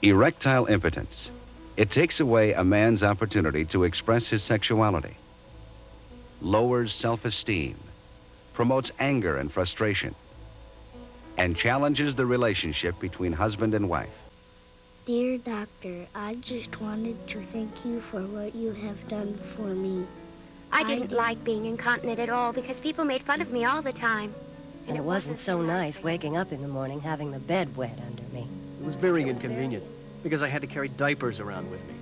Erectile impotence. It takes away a man's opportunity to express his sexuality, lowers self-esteem, promotes anger and frustration, and challenges the relationship between husband and wife. Dear doctor, I just wanted to thank you for what you have done for me. I didn't like being incontinent at all because people made fun of me all the time. And it wasn't so nice waking up in the morning having the bed wet under me. It was very inconvenient because I had to carry diapers around with me.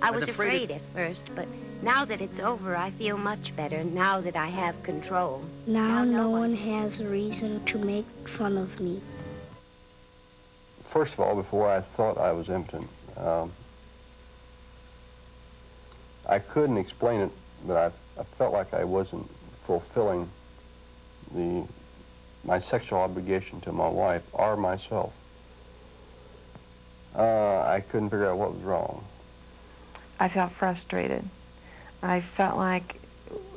I was afraid at first, but now that it's over, I feel much better now that I have control. Now no one has a reason to make fun of me. First of all, before I thought I was impotent, I couldn't explain it, but I felt like I wasn't fulfilling my sexual obligation to my wife or myself. I couldn't figure out what was wrong. I felt frustrated. I felt like,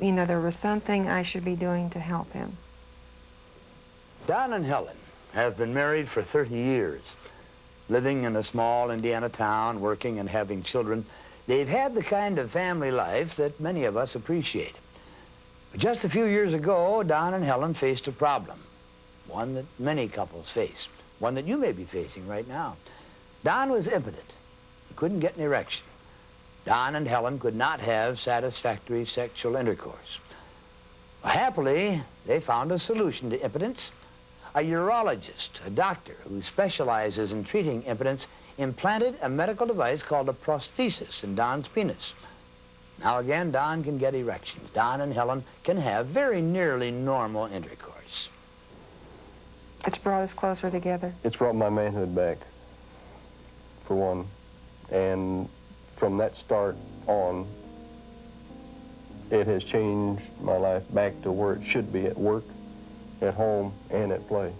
you know, there was something I should be doing to help him. Don and Helen have been married for 30 years, living in a small Indiana town, working and having children. They've had the kind of family life that many of us appreciate. But just a few years ago, Don and Helen faced a problem, one that many couples face, one that you may be facing right now. Don was impotent. He couldn't get an erection. Don and Helen could not have satisfactory sexual intercourse. Well, happily, they found a solution to impotence. A urologist, a doctor who specializes in treating impotence, implanted a medical device called a prosthesis in Don's penis. Now again, Don can get erections. Don and Helen can have very nearly normal intercourse. It's brought us closer together. It's brought my manhood back, for one. And from that start on, it has changed my life back to where it should be, at work, at home, and at play.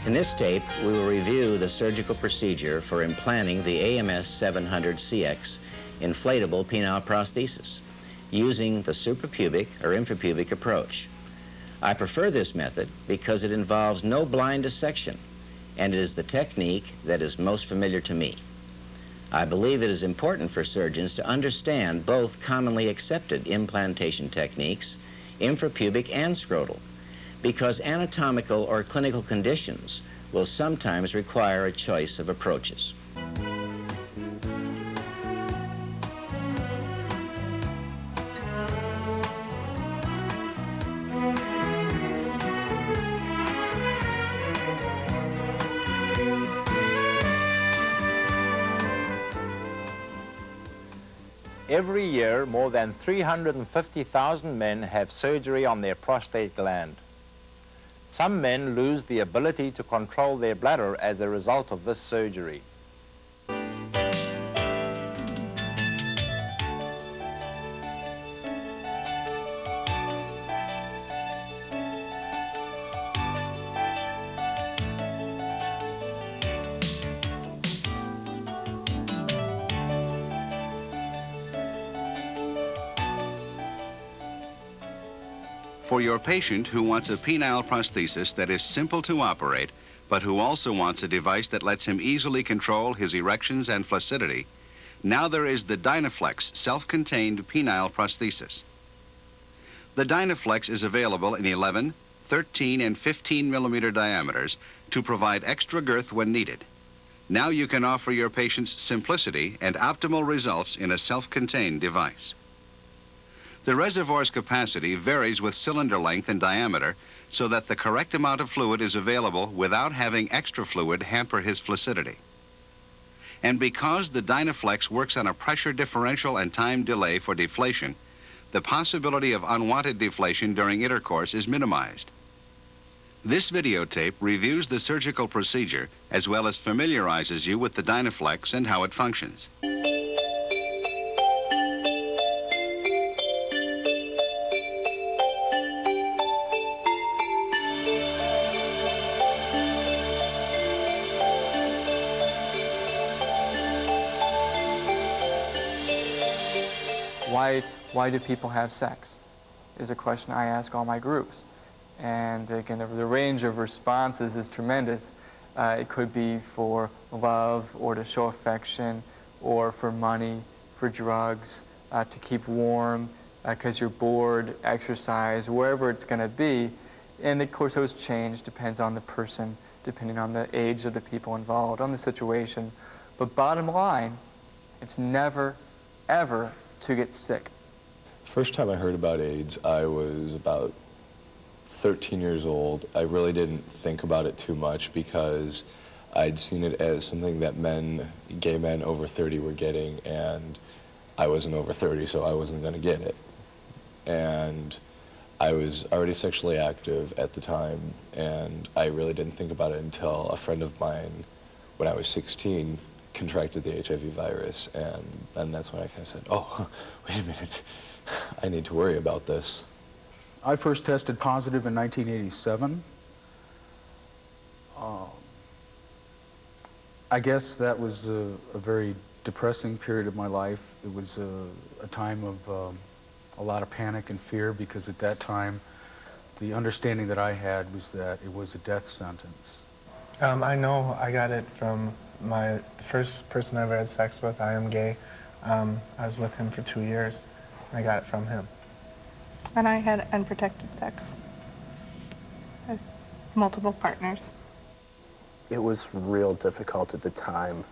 In this tape, we will review the surgical procedure for implanting the AMS 700CX inflatable penile prosthesis using the suprapubic or infrapubic approach. I prefer this method because it involves no blind dissection, and it is the technique that is most familiar to me. I believe it is important for surgeons to understand both commonly accepted implantation techniques, infrapubic and scrotal, because anatomical or clinical conditions will sometimes require a choice of approaches. Every year, more than 350,000 men have surgery on their prostate gland. Some men lose the ability to control their bladder as a result of this surgery. For your patient who wants a penile prosthesis that is simple to operate, but who also wants a device that lets him easily control his erections and flaccidity, now there is the Dynaflex self-contained penile prosthesis. The Dynaflex is available in 11, 13, and 15 millimeter diameters to provide extra girth when needed. Now you can offer your patients simplicity and optimal results in a self-contained device. The reservoir's capacity varies with cylinder length and diameter so that the correct amount of fluid is available without having extra fluid hamper his flaccidity. And because the Dynaflex works on a pressure differential and time delay for deflation, the possibility of unwanted deflation during intercourse is minimized. This videotape reviews the surgical procedure as well as familiarizes you with the Dynaflex and how it functions. why do people have sex? Is a question I ask all my groups. And again, the range of responses is tremendous. It could be for love or to show affection, or for money, for drugs, to keep warm, because you're bored, exercise, wherever it's going to be. And of course those change, depends on the person, depending on the age of the people involved, on the situation. But bottom line, it's never, ever to get sick. First time I heard about AIDS, I was about 13 years old. I really didn't think about it too much because I'd seen it as something that gay men over 30 were getting, and I wasn't over 30, so I wasn't going to get it. And I was already sexually active at the time, and I really didn't think about it until a friend of mine, when I was 16, contracted the HIV virus, and that's when I kind of said, oh, wait a minute, I need to worry about this. I first tested positive in 1987. I guess that was a very depressing period of my life. It was a time of a lot of panic and fear, because at that time the understanding that I had was that it was a death sentence. I know I got it from the first person I ever had sex with. I am gay. I was with him for 2 years. I got it from him. And I had unprotected sex with multiple partners. It was real difficult at the time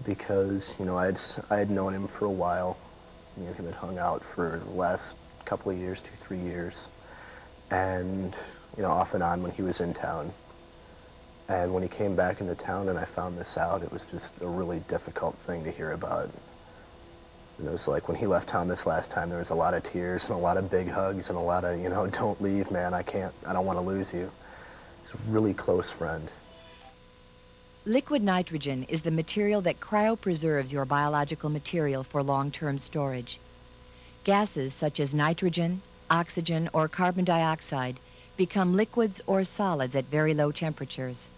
because, you know, I had known him for a while. Me and him had hung out for the last couple of years, 2-3 years. And, you know, off and on when he was in town. And when he came back into town and I found this out, it was just a really difficult thing to hear about. And it was like when he left town this last time, there was a lot of tears and a lot of big hugs and a lot of, you know, don't leave, man, I don't want to lose you. He's a really close friend. Liquid nitrogen is the material that cryopreserves your biological material for long-term storage. Gases such as nitrogen, oxygen, or carbon dioxide become liquids or solids at very low temperatures.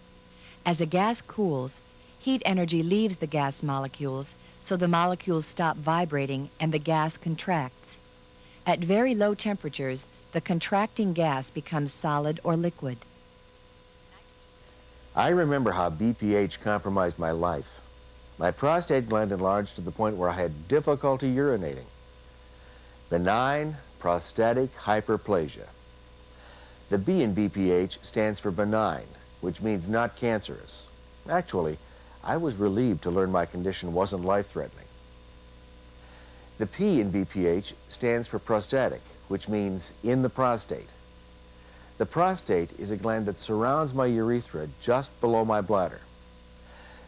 As a gas cools, heat energy leaves the gas molecules, so the molecules stop vibrating and the gas contracts. At very low temperatures, the contracting gas becomes solid or liquid. I remember how BPH compromised my life. My prostate gland enlarged to the point where I had difficulty urinating. Benign prostatic hyperplasia. The B in BPH stands for benign, which means not cancerous. Actually, I was relieved to learn my condition wasn't life-threatening. The P in BPH stands for prostatic, which means in the prostate. The prostate is a gland that surrounds my urethra just below my bladder.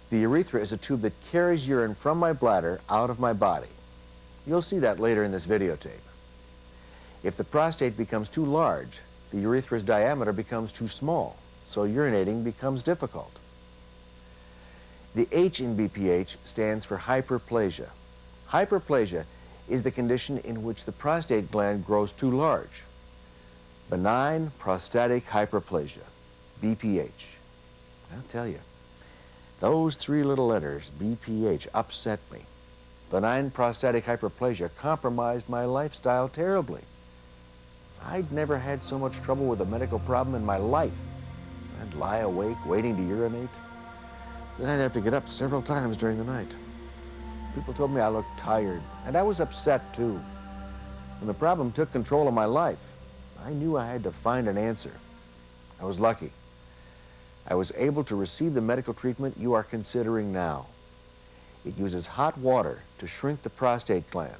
The urethra is a tube that carries urine from my bladder out of my body. You'll see that later in this videotape. If the prostate becomes too large, the urethra's diameter becomes too small, so urinating becomes difficult. The H in BPH stands for hyperplasia. Hyperplasia is the condition in which the prostate gland grows too large. Benign prostatic hyperplasia, BPH. I'll tell you, those 3 little letters, BPH, upset me. Benign prostatic hyperplasia compromised my lifestyle terribly. I'd never had so much trouble with a medical problem in my life. I'd lie awake waiting to urinate. Then I'd have to get up several times during the night. People told me I looked tired, and I was upset too. When the problem took control of my life, I knew I had to find an answer. I was lucky. I was able to receive the medical treatment you are considering now. It uses hot water to shrink the prostate gland,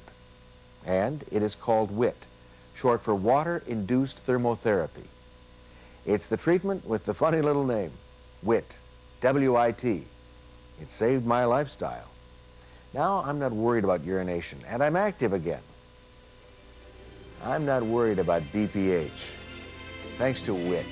and it is called WIT, short for water-induced thermotherapy. It's the treatment with the funny little name, WIT, W-I-T. It saved my lifestyle. Now I'm not worried about urination, and I'm active again. I'm not worried about BPH, thanks to WIT.